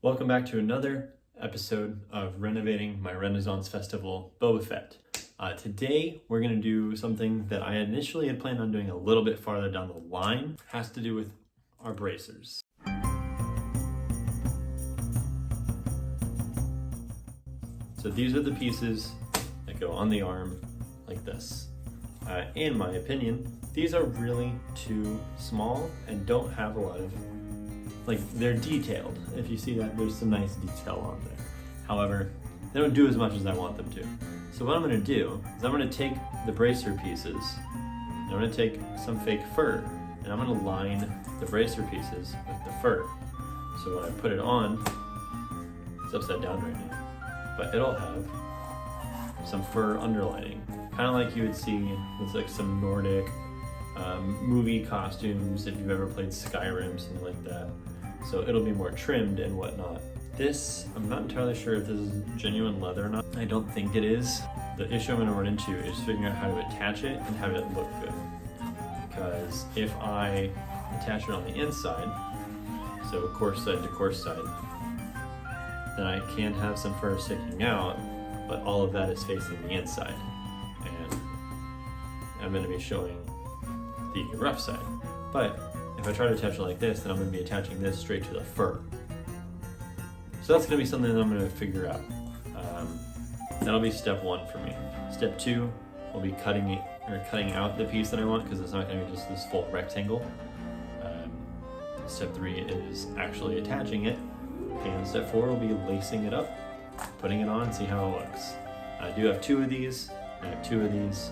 Welcome back to another episode of Renovating My Renaissance Festival Boba Fett. Today we're going to do something that I initially had planned on doing a little bit farther down the line. It has to do with our bracers. So these are the pieces that go on the arm like this. In my opinion, these are really too small and don't have a lot of, they're detailed. If you see that, there's some nice detail on there. However, they don't do as much as I want them to. So what I'm gonna do is I'm gonna take the bracer pieces, and I'm gonna take some fake fur, and I'm gonna line the bracer pieces with the fur. So when I put it on, it's upside down right now, but it'll have some fur underlining, kind of like you would see with like some Nordic movie costumes if you've ever played Skyrim, something like that. So it'll be more trimmed and whatnot. This, I'm not entirely sure if this is genuine leather or not. I don't think it is. The issue I'm going to run into is figuring out how to attach it and have it look good. Because if I attach it on the inside, so coarse side to coarse side, then I can have some fur sticking out, but all of that is facing the inside. And I'm going to be showing the rough side. But if I try to attach it like this, then I'm going to be attaching this straight to the fur. So that's going to be something that I'm going to figure out. That'll be step one for me. Step two will be cutting out the piece that I want, because it's not going to be just this full rectangle. Step three is actually attaching it, and step four will be lacing it up, putting it on, and see how it looks. I do have two of these. I have two of these.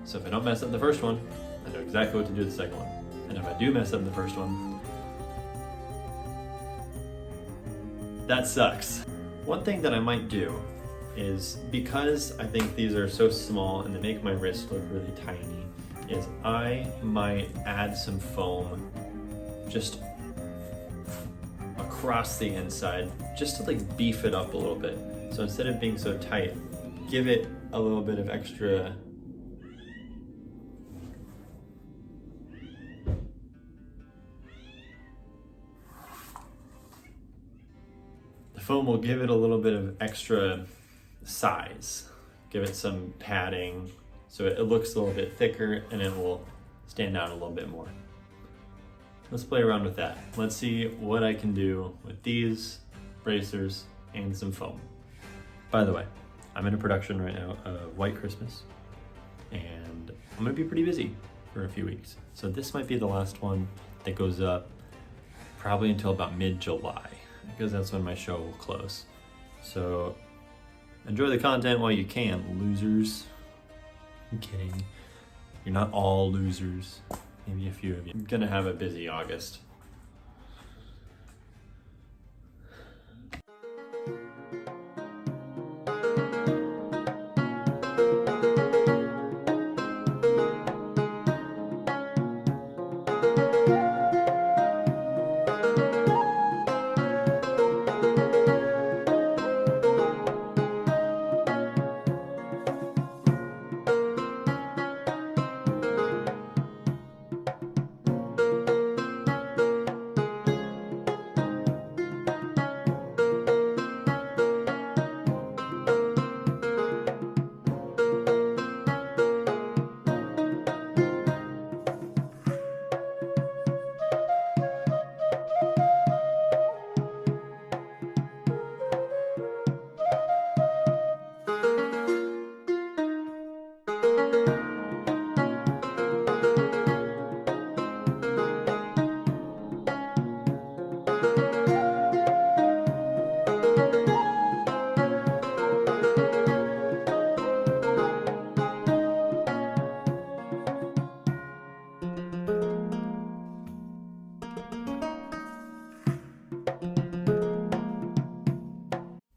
So if I don't mess up the first one, I know exactly what to do with the second one. And if I do mess up the first one, that sucks. One thing that I might do is, because I think these are so small and they make my wrist look really tiny, is I might add some foam just across the inside, just to like beef it up a little bit. So instead of being so tight, give it a little bit of extra foam will give it a little bit of extra size, give it some padding, so it looks a little bit thicker and it will stand out a little bit more. Let's play around with that. Let's see what I can do with these bracers and some foam. By the way, I'm in a production right now of White Christmas, and I'm gonna be pretty busy for a few weeks. So this might be the last one that goes up probably until about mid-July, because that's when my show will close. So enjoy the content while you can, losers. I'm kidding. You're not all losers. Maybe a few of you. I'm gonna have a busy August.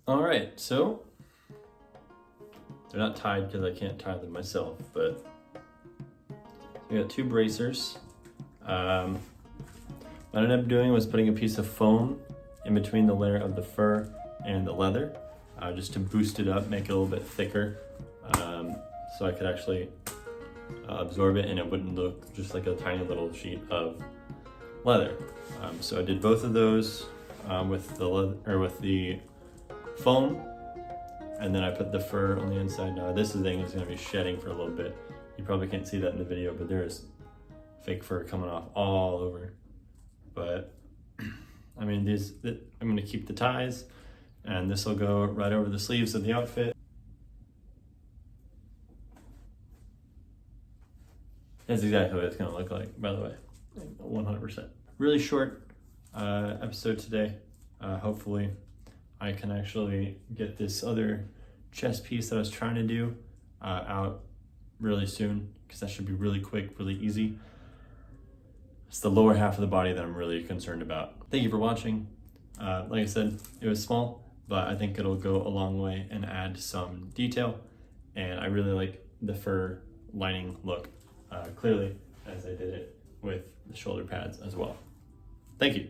All right, so they're not tied because I can't tie them myself, but we got two bracers. What I ended up doing was putting a piece of foam in between the layer of the fur and the leather, just to boost it up, make it a little bit thicker, so I could actually absorb it and it wouldn't look just like a tiny little sheet of leather. So I did both of those with the leather, or with the foam, and then I put the fur on the inside. Now this thing is going to be shedding for a little bit. You probably can't see that in the video, but there's fake fur coming off all over. But I mean, I'm going to keep the ties, and this will go right over the sleeves of the outfit. That's exactly what it's going to look like, by the way, 100%. Really short episode today. Hopefully I can actually get this other chest piece that I was trying to do out really soon, because that should be really quick, really easy. It's the lower half of the body that I'm really concerned about. Thank you for watching. Like I said, it was small, but I think it'll go a long way and add some detail. And I really like the fur lining look, clearly, as I did it with the shoulder pads as well. Thank you.